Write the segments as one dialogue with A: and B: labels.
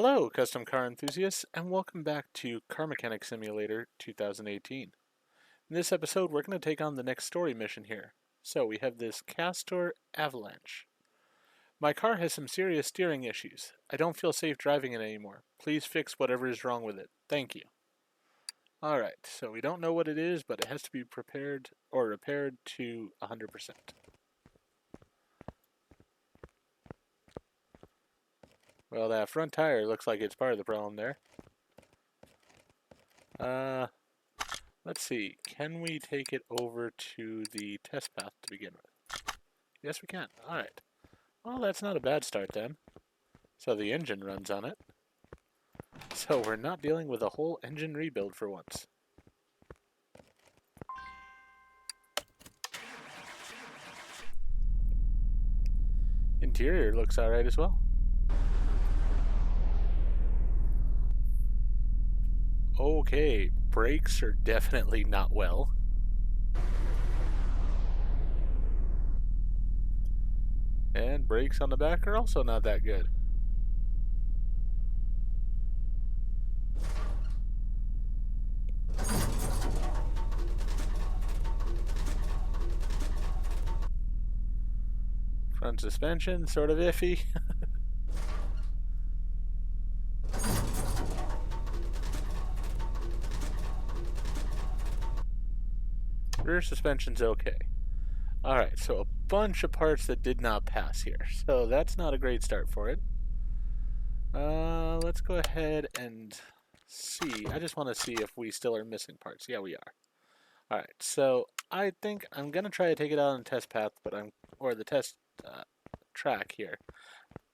A: Hello, custom car enthusiasts, and welcome back to Car Mechanic Simulator 2018. In this episode, we're going to take on the next story mission here. So we have this Castor Avalanche. My car has some serious steering issues. I don't feel safe driving it anymore. Please fix whatever is wrong with it. Thank you. Alright, so we don't know what it is, but it has to be prepared or repaired to 100%. Well, that front tire looks like it's part of the problem there. Let's see, can we take it over to the test path to begin with? Yes, we can. Alright. Well, that's not a bad start then. So the engine runs on it. So we're not dealing with a whole engine rebuild for once. Interior looks alright as well. Okay, brakes are definitely not well. And brakes on the back are also not that good. Front suspension, sort of iffy. Rear suspension's okay. Alright, so a bunch of parts that did not pass here. So that's not a great start for it. Let's go ahead and see. I just want to see if we still are missing parts. Yeah, we are. Alright, so I think I'm going to try to take it out on the test path, or the test track here.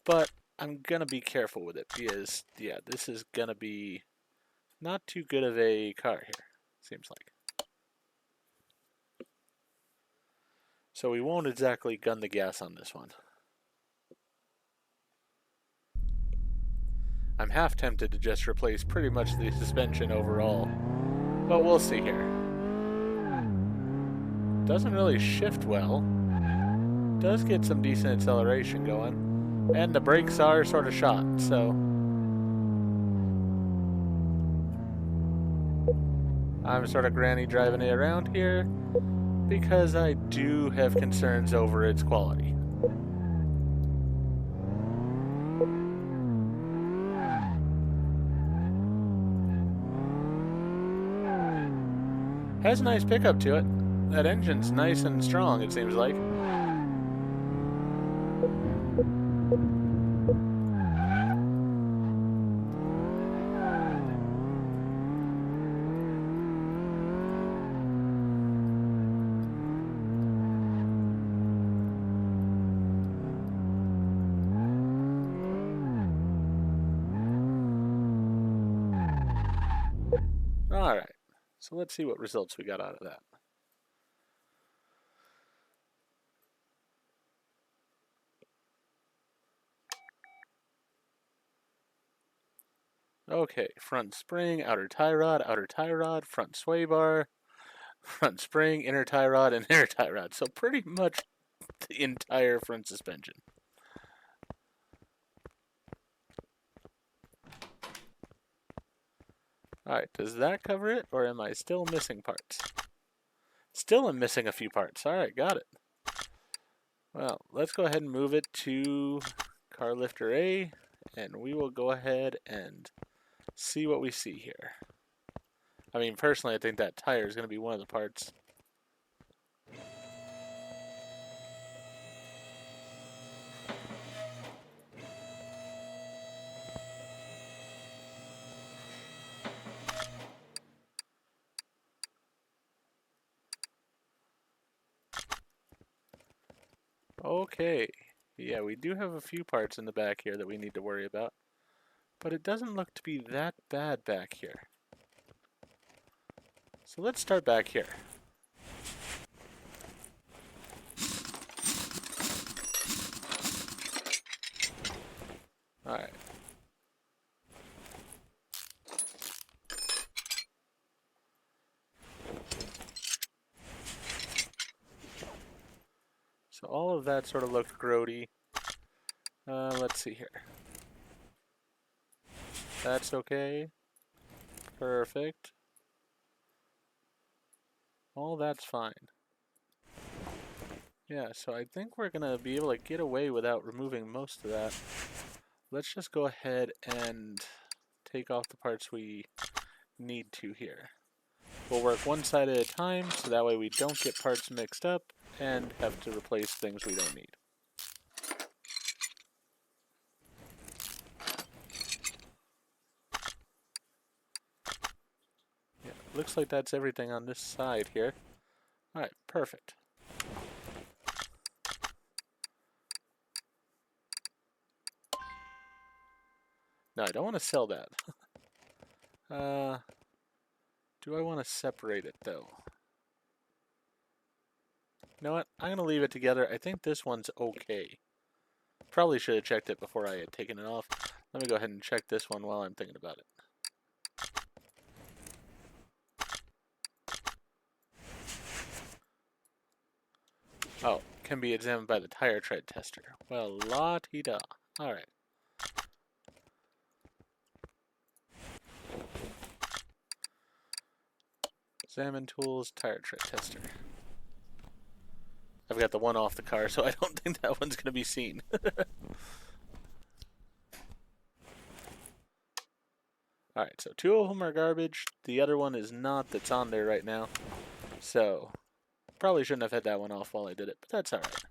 A: But I'm going to be careful with it because, yeah, this is going to be not too good of a car here, seems like. So we won't exactly gun the gas on this one. I'm half tempted to just replace pretty much the suspension overall, but we'll see here. Doesn't really shift well. Does get some decent acceleration going, and the brakes are sort of shot, so I'm sort of granny driving it around here because I do have concerns over its quality. Has a nice pickup to it. That engine's nice and strong, it seems like. Alright, so let's see what results we got out of that. Okay, front spring, outer tie rod, front sway bar, front spring, inner tie rod, and inner tie rod. So pretty much the entire front suspension. Alright, does that cover it, or am I still missing parts? Still am missing a few parts. Alright, got it. Well, let's go ahead and move it to car lifter A, and we will go ahead and see what we see here. I mean, personally, I think that tire is going to be one of the parts. Okay, yeah, we do have a few parts in the back here that we need to worry about, but it doesn't look to be that bad back here. So let's start back here. Alright. So all of that sort of looked grody. Let's see here. That's okay. Perfect. All that's fine. Yeah, so I think we're gonna be able to get away without removing most of that. Let's just go ahead and take off the parts we need to here. We'll work one side at a time, so that way we don't get parts mixed up and have to replace things we don't need. Yeah, looks like that's everything on this side here. Alright, perfect. No, I don't want to sell that. Do I want to separate it, though? You know what? I'm going to leave it together. I think this one's okay. Probably should have checked it before I had taken it off. Let me go ahead and check this one while I'm thinking about it. Oh, can be examined by the tire tread tester. Well, la-ti-da. Alright. Examine tools, tire tread tester. I've got the one off the car, so I don't think that one's going to be seen. Alright, so 2 of them are garbage. The other one is not, that's on there right now. So, probably shouldn't have had that one off while I did it, but that's alright.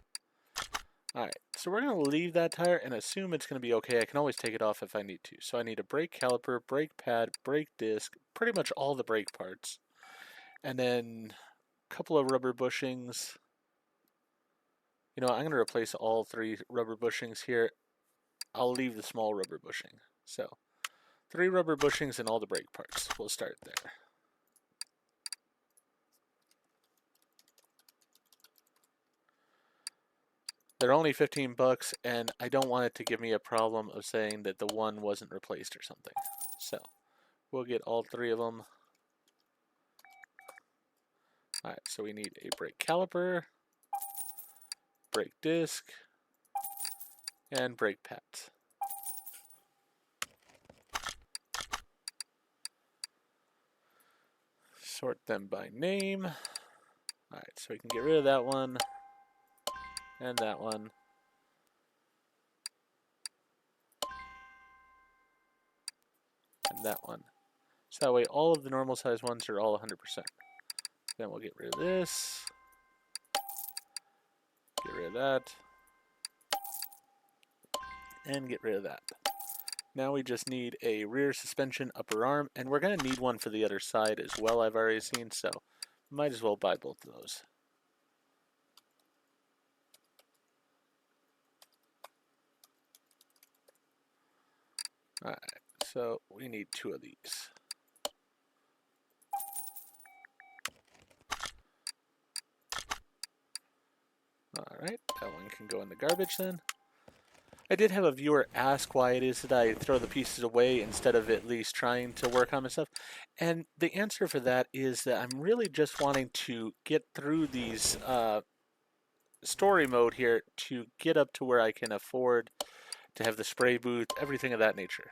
A: Alright, so we're going to leave that tire and assume it's going to be okay. I can always take it off if I need to. So I need a brake caliper, brake pad, brake disc, pretty much all the brake parts. And then a couple of rubber bushings. You know, I'm going to replace all 3 rubber bushings here. I'll leave the small rubber bushing. So, 3 rubber bushings and all the brake parts. We'll start there. They're only 15 bucks, and I don't want it to give me a problem of saying that the one wasn't replaced or something. So, we'll get all 3 of them. Alright, so we need a brake caliper, brake disc, and brake pads. Sort them by name. Alright, so we can get rid of that one, and that one. And that one. So that way all of the normal size ones are all 100%. Then we'll get rid of this. Get rid of that. And get rid of that. Now we just need a rear suspension upper arm, and we're going to need one for the other side as well, I've already seen, so might as well buy both of those. Alright, so we need 2 of these. Alright, that one can go in the garbage then. I did have a viewer ask why it is that I throw the pieces away instead of at least trying to work on my stuff. And the answer for that is that I'm really just wanting to get through these story mode here to get up to where I can afford to have the spray booth, everything of that nature.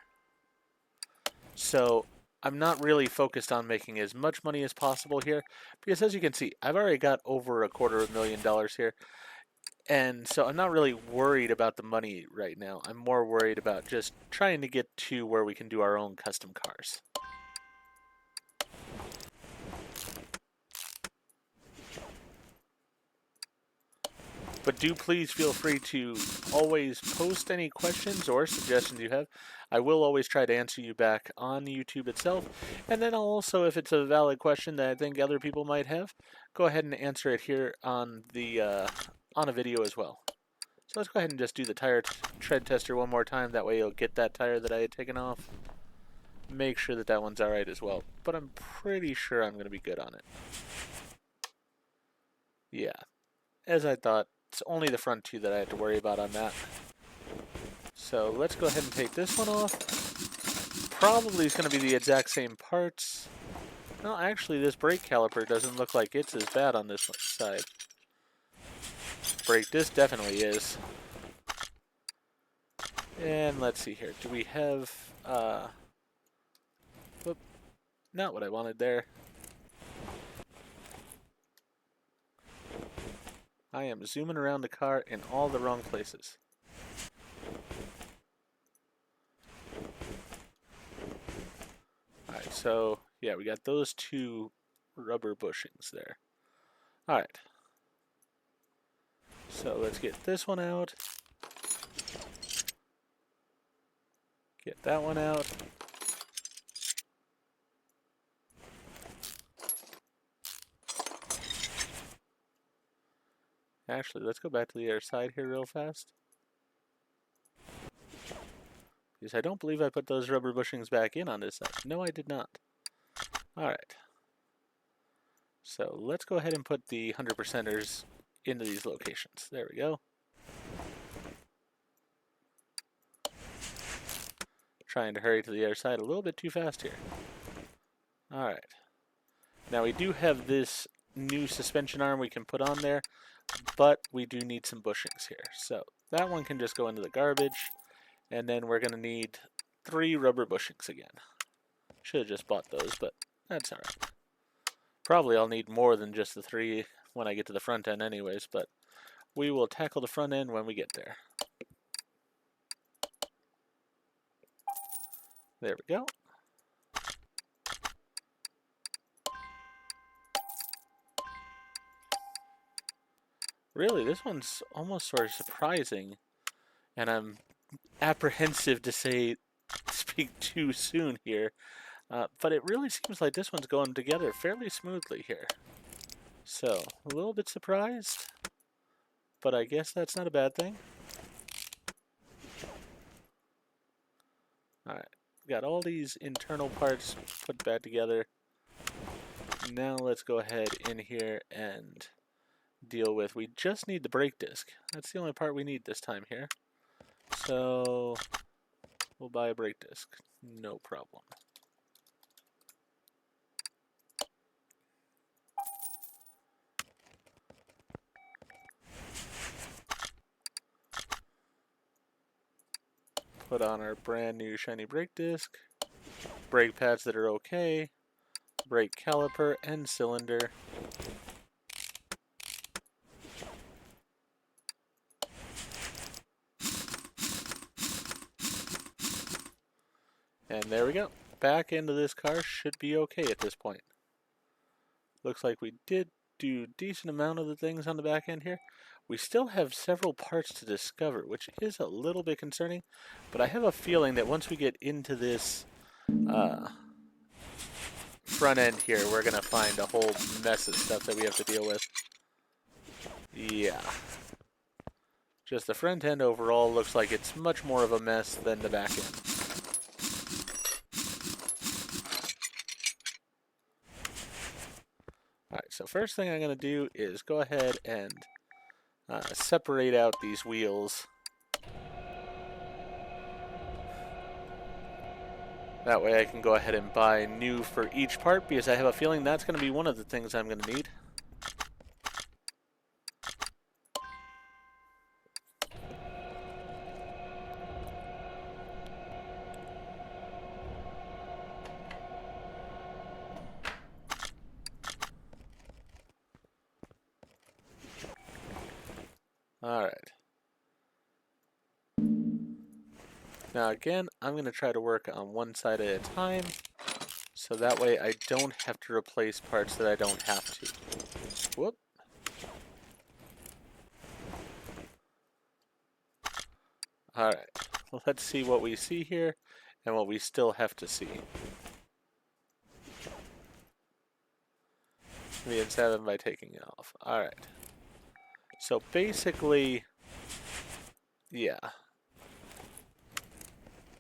A: So I'm not really focused on making as much money as possible here, because as you can see, I've already got over $250,000 here. And so I'm not really worried about the money right now. I'm more worried about just trying to get to where we can do our own custom cars. But do please feel free to always post any questions or suggestions you have. I will always try to answer you back on YouTube itself. And then I'll also, if it's a valid question that I think other people might have, go ahead and answer it here on the on a video as well. So let's go ahead and just do the tire tread tester one more time. That way you'll get that tire that I had taken off. Make sure that that one's alright as well. But I'm pretty sure I'm going to be good on it. Yeah. As I thought, it's only the front 2 that I have to worry about on that. So let's go ahead and take this one off. Probably is going to be the exact same parts. No, actually this brake caliper doesn't look like it's as bad on this side. Brake disc definitely is. And let's see here. Do we have not what I wanted there. I am zooming around the car in all the wrong places. Alright, so yeah, we got those two rubber bushings there. Alright. So let's get this one out. Get that one out. Actually, let's go back to the other side here real fast. Because I don't believe I put those rubber bushings back in on this side. No, I did not. Alright. So let's go ahead and put the 100%ers into these locations. There we go. Trying to hurry to the other side a little bit too fast here. Alright. Now we do have this new suspension arm we can put on there, but we do need some bushings here. So that one can just go into the garbage, and then we're going to need 3 rubber bushings again. Should have just bought those, but that's alright. Probably I'll need more than just the 3 when I get to the front end anyways, but we will tackle the front end when we get there. There we go. Really, this one's almost sort of surprising, and I'm apprehensive to speak too soon here, but it really seems like this one's going together fairly smoothly here. So, a little bit surprised, but I guess that's not a bad thing. Alright, got all these internal parts put back together. Now let's go ahead in here and deal with, we just need the brake disc. That's the only part we need this time here. So we'll buy a brake disc, no problem. Put on our brand new shiny brake disc, brake pads that are okay, brake caliper and cylinder. And there we go. Back end of this car should be okay at this point. Looks like we did do a decent amount of the things on the back end here. We still have several parts to discover, which is a little bit concerning, but I have a feeling that once we get into this front end here, we're going to find a whole mess of stuff that we have to deal with. Yeah. Just the front end overall looks like it's much more of a mess than the back end. Alright, so first thing I'm going to do is go ahead and separate out these wheels. That way I can go ahead and buy new for each part, because I have a feeling that's going to be one of the things I'm going to need. Alright. Now again, I'm going to try to work on one side at a time, so that way I don't have to replace parts that I don't have to. Whoop. Alright, well, let's see what we see here and what we still have to see. 3 and 7 by taking it off. Alright. So basically, yeah.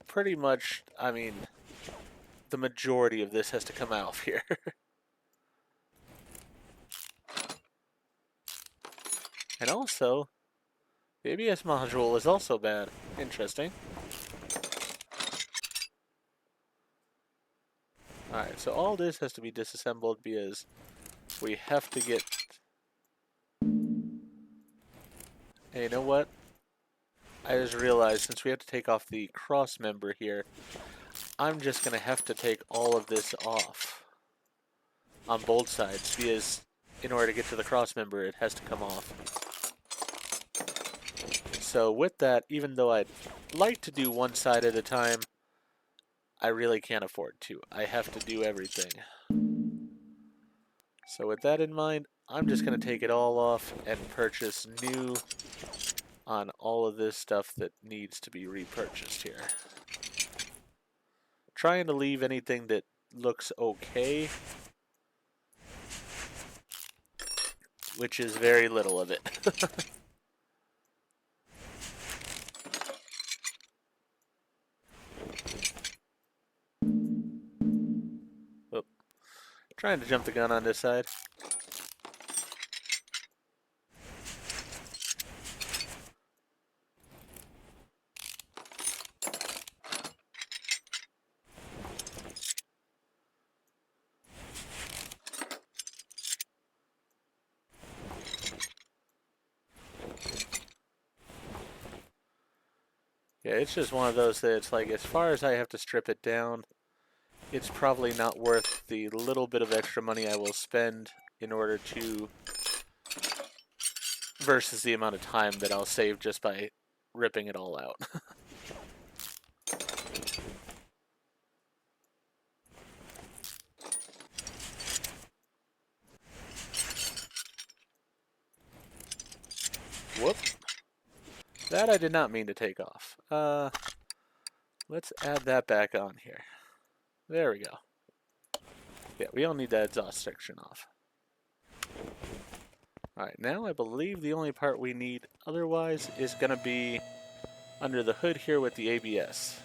A: Pretty much, I mean, the majority of this has to come out here. And also, the ABS module is also bad. Interesting. Alright, so all this has to be disassembled because we have to get... Hey, you know what? I just realized since we have to take off the cross member here, I'm just going to have to take all of this off on both sides, because in order to get to the cross member, it has to come off. So with that, even though I'd like to do one side at a time, I really can't afford to. I have to do everything. So with that in mind, I'm just going to take it all off and purchase new on all of this stuff that needs to be repurchased here. Trying to leave anything that looks okay, which is very little of it. Oh, trying to jump the gun on this side. Yeah, it's just one of those that it's like, as far as I have to strip it down, it's probably not worth the little bit of extra money I will spend in order to, versus the amount of time that I'll save just by ripping it all out. Whoop. That I did not mean to take off. Let's add that back on here. There we go. Yeah, we don't need that exhaust section off. Alright, now I believe the only part we need otherwise is going to be under the hood here with the ABS.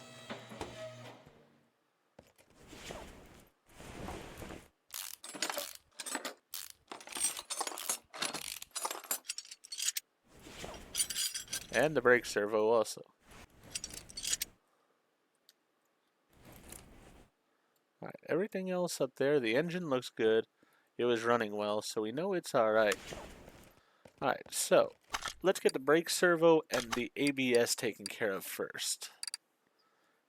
A: And the brake servo also. Alright, everything else up there, the engine looks good. It was running well, so we know it's alright. Alright, so let's get the brake servo and the ABS taken care of first.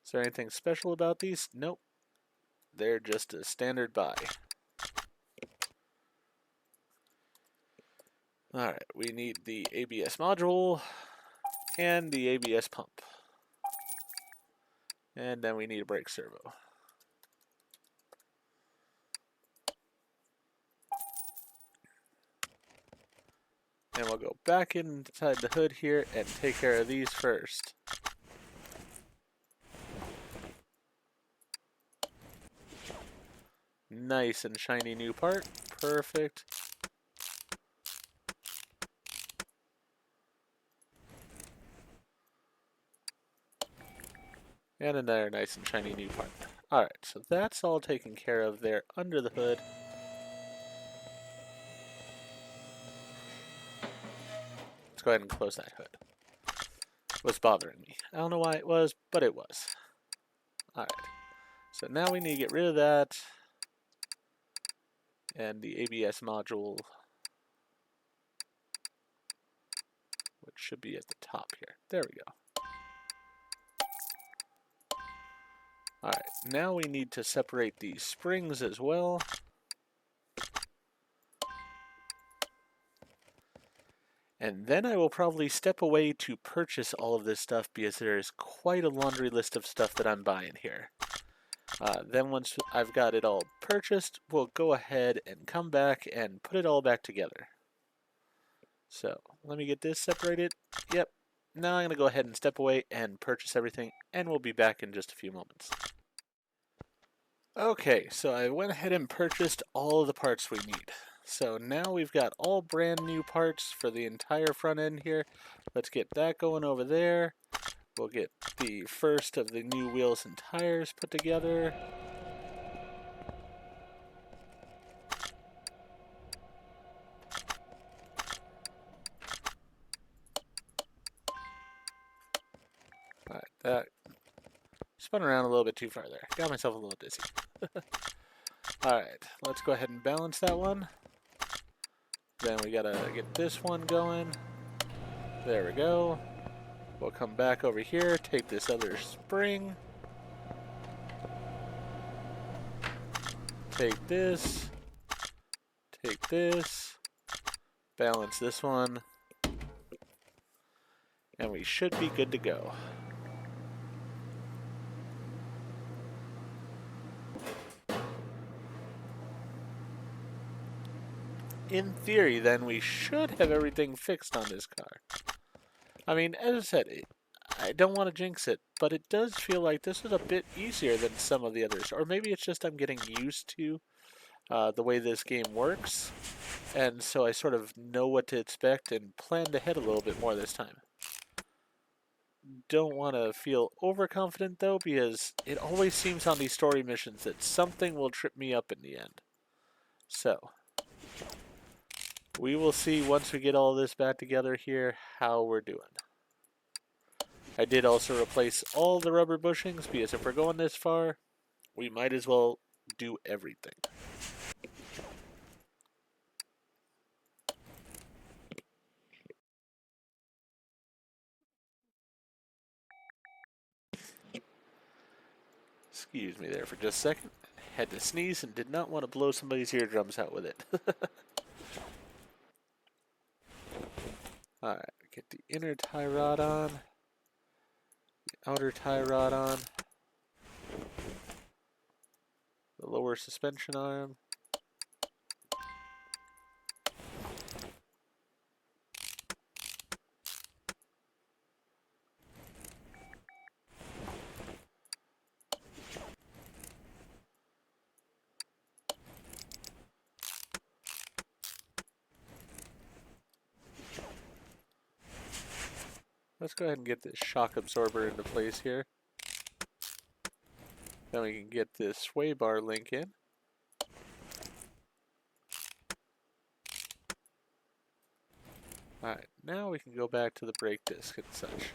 A: Is there anything special about these? Nope. They're just a standard buy. Alright, we need the ABS module and the ABS pump. And then we need a brake servo. And we'll go back inside the hood here and take care of these first. Nice and shiny new part. Perfect. And another nice and shiny new part. Alright, so that's all taken care of there under the hood. Let's go ahead and close that hood. It was bothering me. I don't know why it was, but it was. Alright, so now we need to get rid of that. And the ABS module, which should be at the top here. There we go. Alright, now we need to separate these springs as well. And then I will probably step away to purchase all of this stuff because there is quite a laundry list of stuff that I'm buying here. Then once I've got it all purchased, we'll go ahead and come back and put it all back together. So let me get this separated. Yep. Now I'm going to go ahead and step away and purchase everything, and we'll be back in just a few moments. Okay, so I went ahead and purchased all of the parts we need. So now we've got all brand new parts for the entire front end here. Let's get that going over there. We'll get the first of the new wheels and tires put together. Alright, that spun around a little bit too far there. Got myself a little dizzy. Alright, let's go ahead and balance that one. Then we gotta get this one going. There we go. We'll come back over here, take this other spring. take this, balance this one, and we should be good to go. In theory, then, we should have everything fixed on this car. I mean, as I said, I don't want to jinx it, but it does feel like this is a bit easier than some of the others. Or maybe it's just I'm getting used to the way this game works, and so I sort of know what to expect and planned ahead a little bit more this time. Don't want to feel overconfident, though, because it always seems on these story missions that something will trip me up in the end. So we will see once we get all this back together here how we're doing. I did also replace all the rubber bushings because if we're going this far, we might as well do everything. Excuse me there for just a second. Had to sneeze and did not want to blow somebody's eardrums out with it. Alright, get the inner tie rod on. The outer tie rod on. The lower suspension arm. Let's go ahead and get this shock absorber into place here. Then we can get this sway bar link in. Alright, now we can go back to the brake disc and such.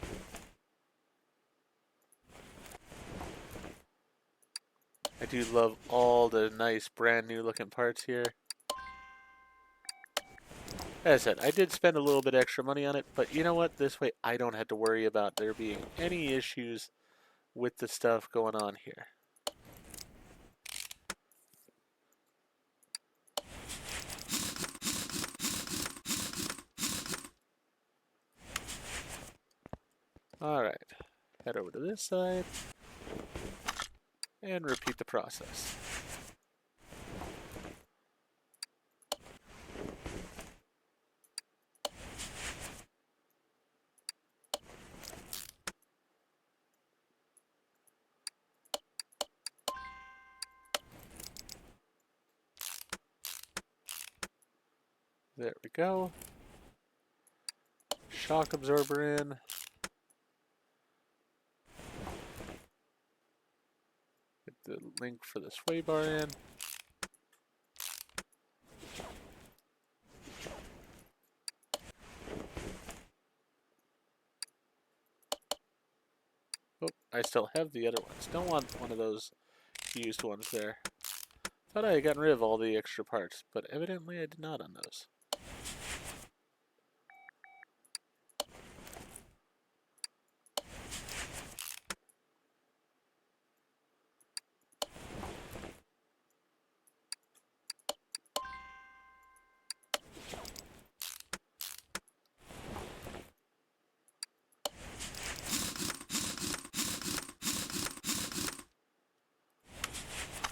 A: I do love all the nice brand new looking parts here. As I said, I did spend a little bit extra money on it, but you know what? This way I don't have to worry about there being any issues with the stuff going on here. Alright, head over to this side and repeat the process. There we go. Shock absorber in. Get the link for the sway bar in. Oh, I still have the other ones. Don't want one of those used ones there. Thought I had gotten rid of all the extra parts, but evidently I did not on those.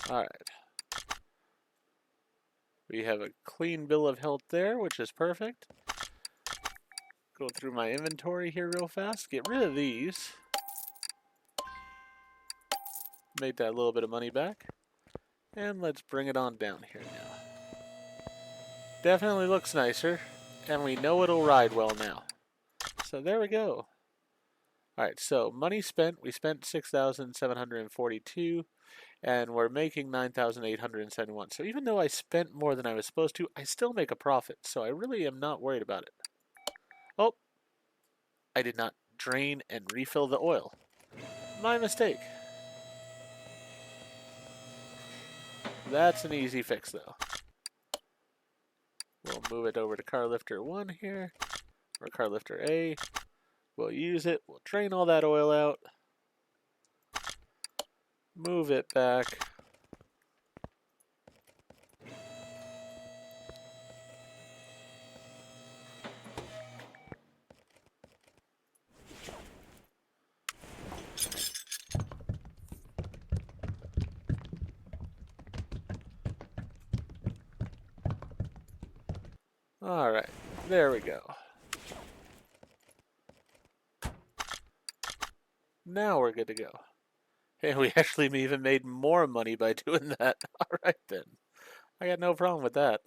A: Alright. We have a clean bill of health there, which is perfect. Go through my inventory here real fast. Get rid of these. Make that little bit of money back. And let's bring it on down here now. Definitely looks nicer. And we know it'll ride well now. So there we go. Alright, so money spent. We spent $6,742. And we're making $9,871. So even though I spent more than I was supposed to, I still make a profit. So I really am not worried about it. Oh, I did not drain and refill the oil. My mistake. That's an easy fix though. We'll move it over to car lifter 1 here, or car lifter A. We'll use it. We'll drain all that oil out. Move it back. Alright, there we go. Now we're good to go. Hey, we actually even made more money by doing that. Alright then. I got no problem with that.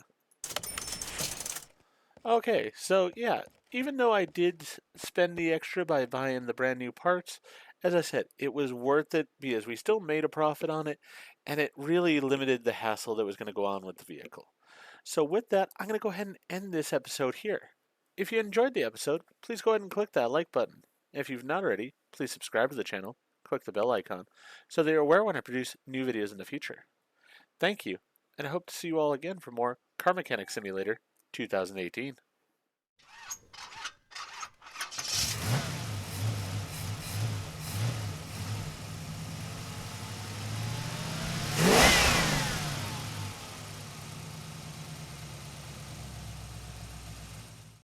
A: Okay, so yeah, even though I did spend the extra by buying the brand new parts, as I said, it was worth it because we still made a profit on it, and it really limited the hassle that was going to go on with the vehicle. So with that, I'm going to go ahead and end this episode here. If you enjoyed the episode, please go ahead and click that like button. If you've not already, please subscribe to the channel, click the bell icon, so that you're aware when I produce new videos in the future. Thank you, and I hope to see you all again for more Car Mechanic Simulator 2018.